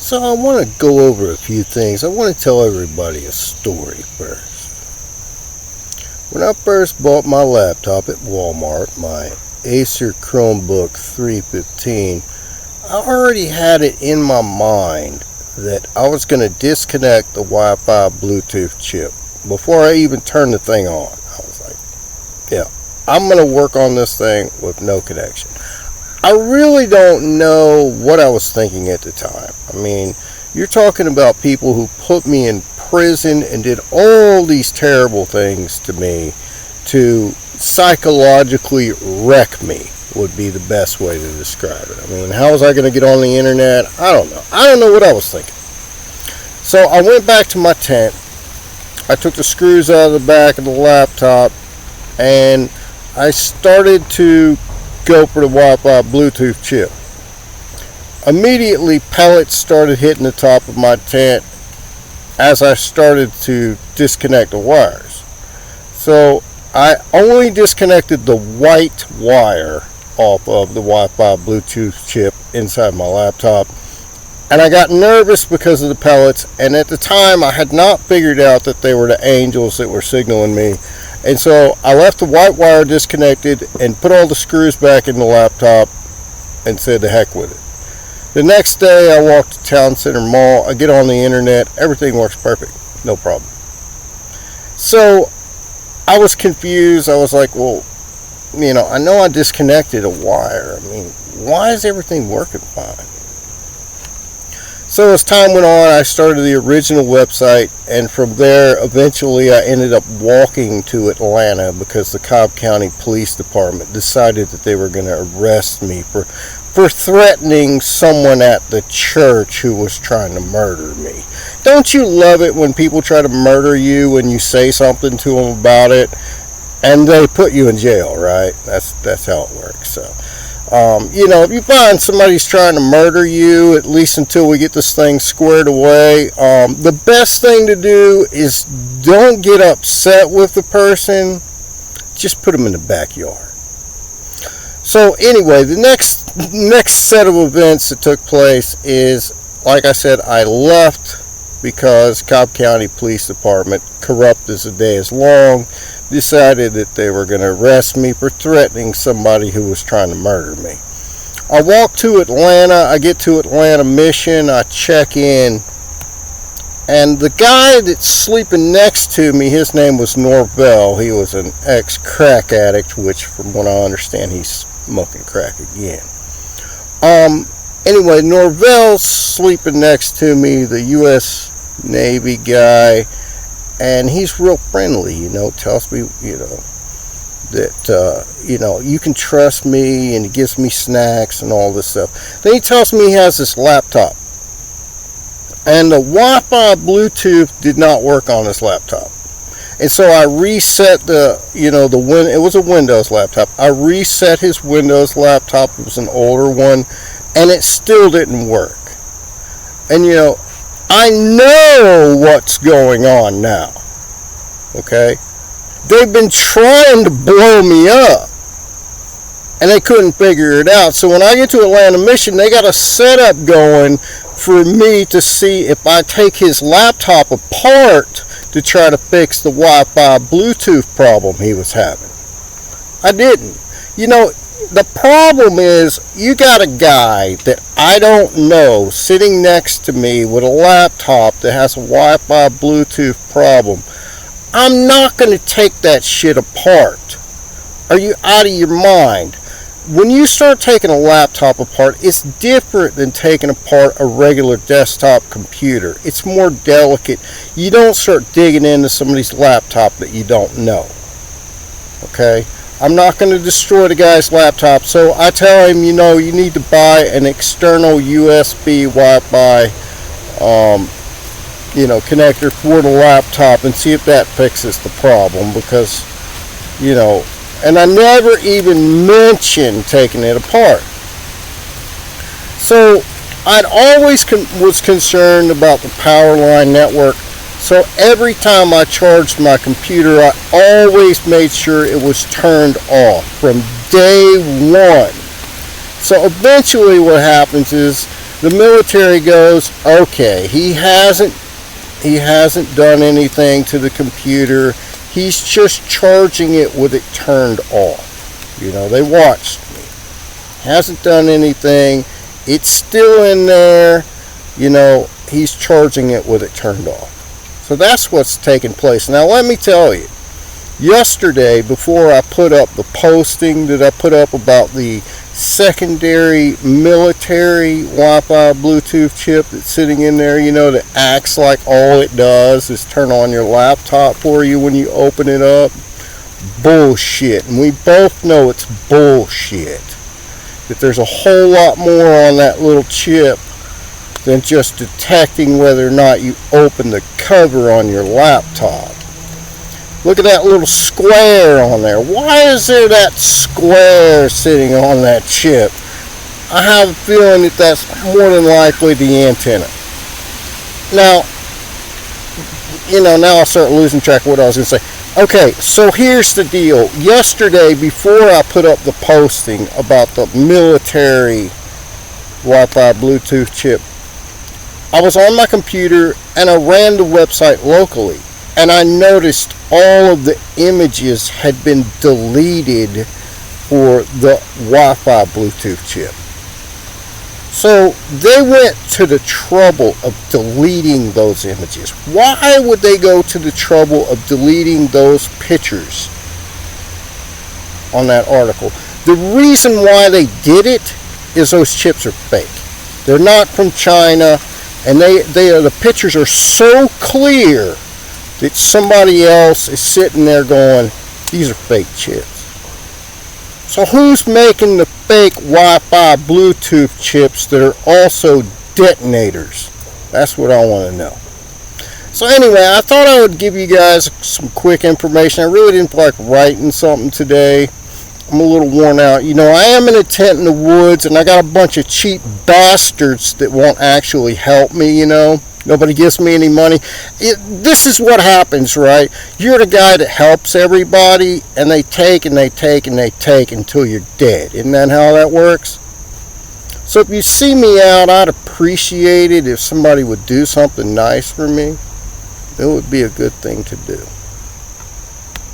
So I want to go over a few things. I want to tell everybody a story first. When I first bought my laptop at Walmart, my Acer Chromebook 315, I already had it in my mind that I was going to disconnect the Wi-Fi-Bluetooth chip before I even turned the thing on. I was like, yeah, I'm going to work on this thing with no connection. I really don't know what I was thinking at the time. I mean, you're talking about people who put me in prison and did all these terrible things to me to psychologically wreck me, would be the best way to describe it. I mean, how was I going to get on the internet? I don't know. I don't know what I was thinking. So I went back to my tent. I took the screws out of the back of the laptop and I started to go for the Wi-Fi Bluetooth chip. Immediately pellets started hitting the top of my tent as I started to disconnect the wires. So I only disconnected the white wire off of the Wi-Fi Bluetooth chip inside my laptop, and I got nervous because of the pellets, and at the time I had not figured out that they were the angels that were signaling me. And so I left the white wire disconnected and put all the screws back in the laptop and said to heck with it. The next day I walked to Town Center Mall. I get on the internet. Everything works perfect. No problem. So I was confused. I was like, well, you know I disconnected a wire. I mean, why is everything working fine? So as time went on, I started the original website, and from there, eventually I ended up walking to Atlanta because the Cobb County Police Department decided that they were going to arrest me for threatening someone at the church who was trying to murder me. Don't you love it when people try to murder you when you say something to them about it, and they put you in jail, right? That's how it works. So. If you find somebody's trying to murder you, at least until we get this thing squared away, the best thing to do is don't get upset with the person. Just put them in the backyard. So anyway, the next set of events that took place is, like I said, I left because Cobb County Police Department, corrupt as the day is long, decided that they were going to arrest me for threatening somebody who was trying to murder me. I walk to Atlanta. I get to Atlanta Mission. I check in. And the guy that's sleeping next to me, his name was Norvell. He was an ex-crack addict, which from what I understand, he's smoking crack again. Anyway, Norvell's sleeping next to me, the U.S. Navy guy. And he's real friendly, tells me, that, you can trust me, and he gives me snacks and all this stuff. Then he tells me he has this laptop. And the Wi-Fi Bluetooth did not work on this laptop. And so I reset it was a Windows laptop. I reset his Windows laptop. It was an older one, and it still didn't work. And, I know what's going on now, okay? They've been trying to blow me up, and they couldn't figure it out. So when I get to Atlanta Mission, they got a setup going for me to see if I take his laptop apart to try to fix the Wi-Fi Bluetooth problem he was having. I didn't. The problem is, you got a guy that I don't know sitting next to me with a laptop that has a Wi-Fi Bluetooth problem. I'm not going to take that shit apart. Are you out of your mind? When you start taking a laptop apart, it's different than taking apart a regular desktop computer. It's more delicate. You don't start digging into somebody's laptop that you don't know. Okay? I'm not going to destroy the guy's laptop, so I tell him, you need to buy an external USB Wi-Fi, connector for the laptop and see if that fixes the problem, because, and I never even mentioned taking it apart. So I'd always was concerned about the power line network. So every time I charged my computer, I always made sure it was turned off from day one. So eventually what happens is The military goes, okay, he hasn't done anything to the computer. He's just charging it with it turned off. You know, they watched me. Hasn't done anything. It's still in there. You know, he's charging it with it turned off. So that's what's taking place. Now let me tell you, yesterday, before I put up the posting that I put up about the secondary military Wi-Fi Bluetooth chip that's sitting in there, you know, that acts like all it does is turn on your laptop for you when you open it up. Bullshit. And we both know it's bullshit. That there's a whole lot more on that little chip than just detecting whether or not you open the cover on your laptop. Look at that little square on there. Why is there that square sitting on that chip? I have a feeling that that's more than likely the antenna. Now, you know, now I'll start losing track of what I was going to say. Okay, so here's the deal. Yesterday, before I put up the posting about the military Wi-Fi Bluetooth chip, I was on my computer and I ran the website locally, and I noticed all of the images had been deleted for the Wi-Fi Bluetooth chip. So they went to the trouble of deleting those images. Why would they go to the trouble of deleting those pictures on that article? The reason why they did it is those chips are fake. They're not from China, and the pictures are so clear that somebody else is sitting there going, these are fake chips. So who's making the fake Wi-Fi Bluetooth chips that are also detonators? That's what I want to know. So anyway, I thought I would give you guys some quick information. I really didn't feel like writing something today. I'm a little worn out. You know, I am in a tent in the woods, and I got a bunch of cheap bastards that won't actually help me, you know. Nobody gives me any money. This is what happens, right? You're the guy that helps everybody, and they take and they take and they take until you're dead. Isn't that how that works? So if you see me out, I'd appreciate it if somebody would do something nice for me. It would be a good thing to do.